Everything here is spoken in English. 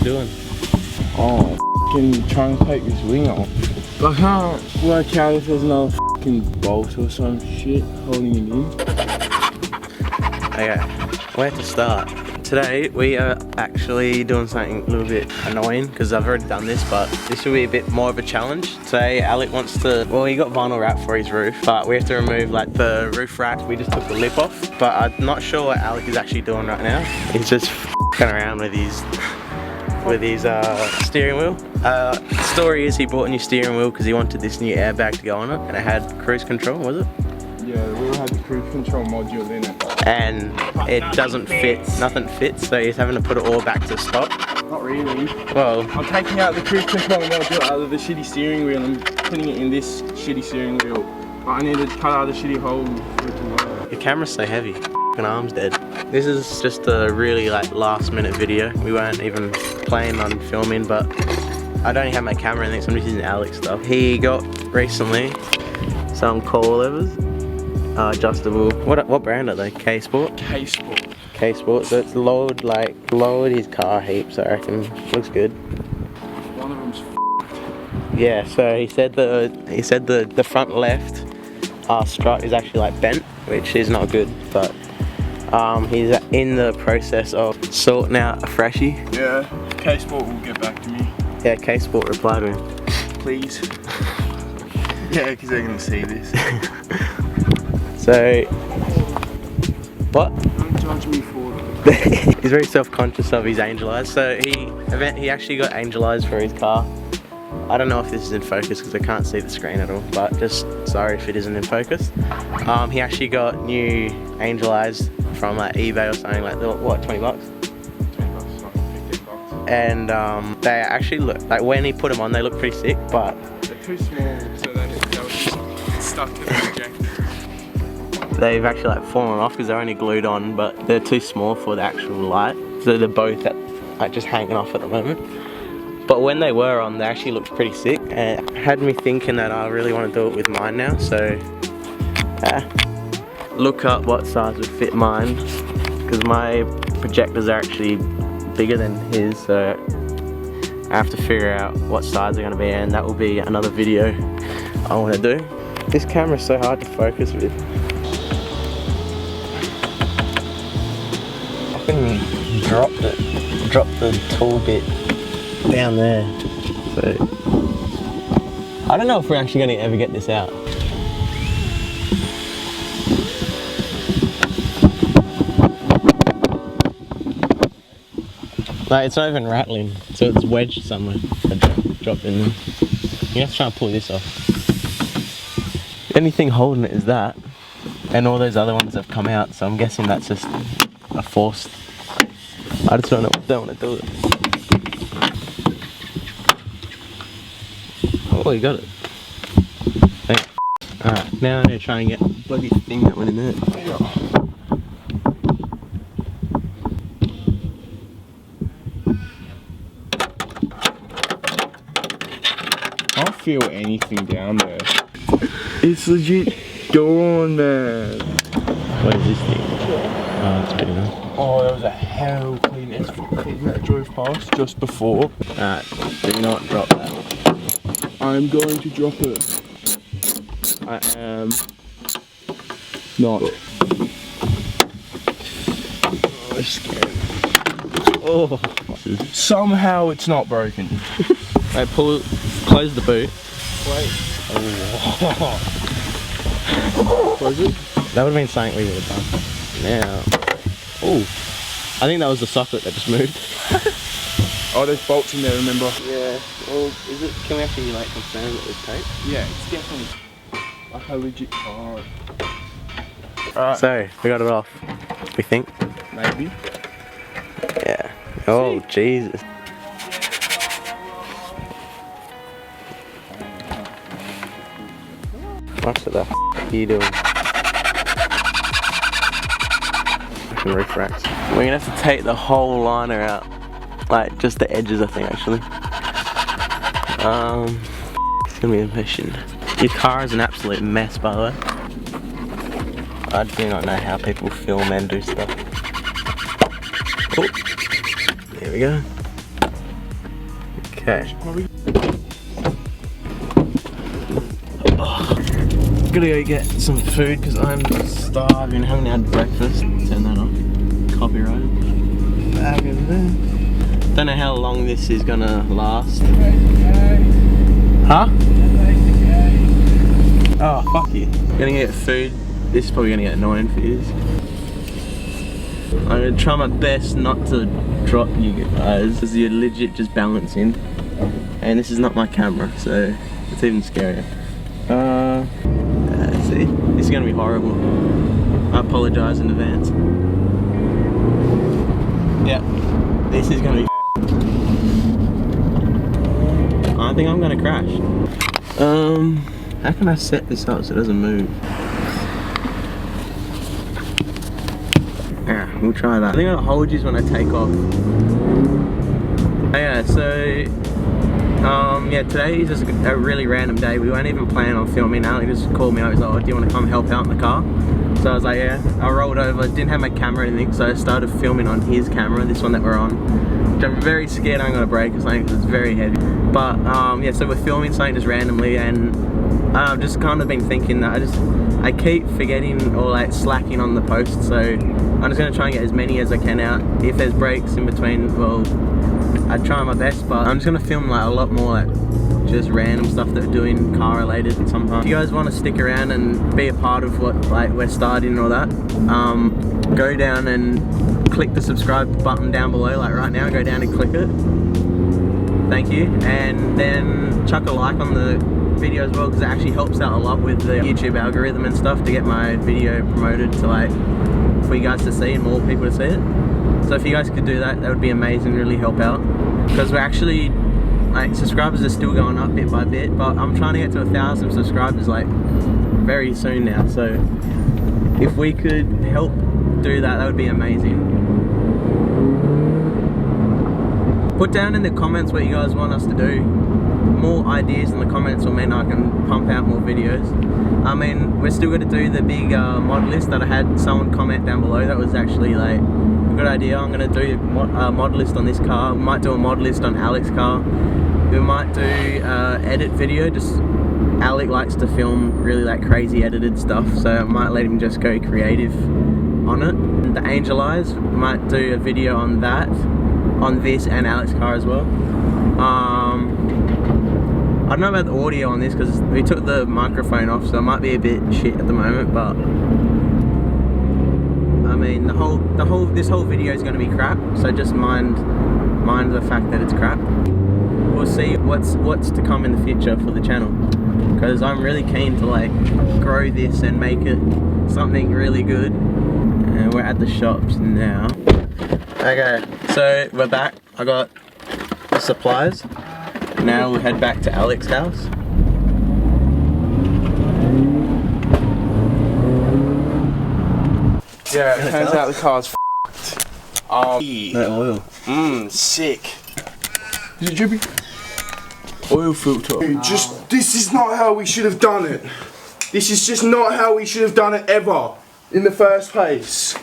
doing? Oh, f***ing trying to take this wing off. I can't work out if there's no f***ing bolt or some shit holding it in. Okay, where to start? Today we are actually doing something a little bit annoying because I've already done this, but this will be a bit more of a challenge. Today Alik wants to, well, he got vinyl wrap for his roof, but we have to remove like the roof rack. We just took the lip off, but I'm not sure what Alik is actually doing right now. He's just f***ing around with his steering wheel. Story is he bought a new steering wheel because he wanted this new airbag to go on it, and it had cruise control, was it? Yeah, the wheel had the cruise control module in it. And it doesn't fit, nothing fits, so he's having to put it all back to stock. Not really. Well, I'm taking out the cruise control module out of the shitty steering wheel and putting it in this shitty steering wheel. But I need to cut out the shitty hole for it to work. your camera's so heavy, your f***ing arm's dead. This is just a really like last minute video. We weren't even planning on filming, but I don't have my camera and I'm just using Alik's stuff. He got recently some coilovers. Adjustable. What brand are they? K-Sport? K-Sport. K-Sport. So it's lowered his car heaps, I reckon. Looks good. One of them's f***ed. Yeah, so he said the front left strut is actually like bent, which is not good, but he's in the process of sorting out a freshie. Yeah, K-Sport will get back to me. Yeah, K-Sport replied to him. Please. Yeah, because they're going to see this. So, what? Don't judge me for it. He's very self-conscious of his angel eyes. So he actually got angel eyes for his car. I don't know if this is in focus because I can't see the screen at all, but just sorry if it isn't in focus. He actually got new angel eyes from like eBay or something, like what, 20 bucks? 20 bucks, like 15 bucks. And they actually look, like when he put them on, they look pretty sick, but they're too small, so they'll just stuck to the projector. They've actually like fallen off because they're only glued on, but they're too small for the actual light. So they're both like just hanging off at the moment. But when they were on, they actually looked pretty sick. And it had me thinking that I really want to do it with mine now. So look up what size would fit mine, because my projectors are actually bigger than his. So I have to figure out what size they're going to be, and that will be another video I want to do. This camera is so hard to focus with. Dropped the tool bit down there, so I don't know if we're actually going to ever get this out. Like, it's not even rattling, so it's wedged somewhere. I dropped in there. You have to try and pull this off. The only thing holding it is that, and all those other ones have come out, so I'm guessing that's just a forced. I just don't want to do it. Oh, you got it. Thanks. Alright, now I'm going to try and get the bloody thing that went in there. I don't feel anything down there. It's legit gone, man. What is this thing? Oh, it's big enough. Oh, there was a hell clean S14 that drove past just before. Alright, do not drop that. I'm going to drop it. I am not. Oh, it's scary. Oh. Somehow it's not broken. Right, close the boot. Wait. Oh. Close it? That would have been something we would have done. Now. Oh. I think that was the socket that just moved. Oh, there's bolts in there, remember? Yeah. Well, is it? Can we actually like confirm it with tape? Yeah, it's definitely like a legit car. Alright. So, we got it off. We think? Maybe. Yeah. Oh, Jesus. What the f are you doing? Fucking roof racks. We're gonna have to take the whole liner out. Like, just the edges, I think, actually. It's gonna be a mission. Your car is an absolute mess, by the way. I do not know how people film and do stuff. Oh, there we go. Okay. Gotta go get some food because I'm starving. Haven't had breakfast. Turn that off. Copyright. Bag over there. Don't know how long this is gonna last. Huh? Oh, fuck you. Gonna get food. This is probably gonna get annoying for you. I'm gonna try my best not to drop you guys because you're legit just balancing. And this is not my camera, so it's even scarier. See? This is gonna be horrible. I apologize in advance. Yeah, this is gonna be I think I'm gonna crash. How can I set this up so it doesn't move? Yeah, we'll try that. I think I'll hold you when I take off. Yeah, so yeah, today is just a really random day. We weren't even planning on filming now. He just called me out. He's like, oh, do you want to come help out in the car? So I was like, yeah. I rolled over, didn't have my camera or anything, so I started filming on his camera, this one that we're on. Which I'm very scared I'm gonna break or something because it's very heavy. But yeah, so we're filming something just randomly, and I've just kind of been thinking that I keep forgetting or like slacking on the posts, so I'm just gonna try and get as many as I can out. If there's breaks in between, well, I try my best, but I'm just gonna film like a lot more like just random stuff that we're doing car related sometimes. If you guys want to stick around and be a part of what like we're starting and all that, go down and click the subscribe button down below, like right now. Go down and click it. Thank you, and then chuck a like on the video as well because it actually helps out a lot with the YouTube algorithm and stuff to get my video promoted to like for you guys to see and more people to see it. So if you guys could do that, that would be amazing, really help out. Because we're actually, like, subscribers are still going up bit by bit, but I'm trying to get to 1,000 subscribers like very soon now. So if we could help do that, that would be amazing. Put down in the comments what you guys want us to do. More ideas in the comments will mean I can pump out more videos. I mean, we're still going to do the big mod list that I had someone comment down below. That was actually like a good idea. I'm going to do a mod list on this car. We might do a mod list on Alik's car. We might do edit video. Just Alik likes to film really like crazy edited stuff, so I might let him just go creative on it. The Angel Eyes, we might do a video on that, on this and Alik's car as well. I don't know about the audio on this because we took the microphone off, so it might be a bit shit at the moment, but I mean this whole video is going to be crap, so just mind the fact that it's crap. We'll see what's to come in the future for the channel, because I'm really keen to like grow this and make it something really good. And we're at the shops now. Okay, so we're back. I got the supplies. Now we'll head back to Alik's house. Yeah, it turns out the car's f***ed. No oil. Sick. Is it drippy? Oil filter. Dude, this is not how we should have done it. This is just not how we should have done it ever. In the first place.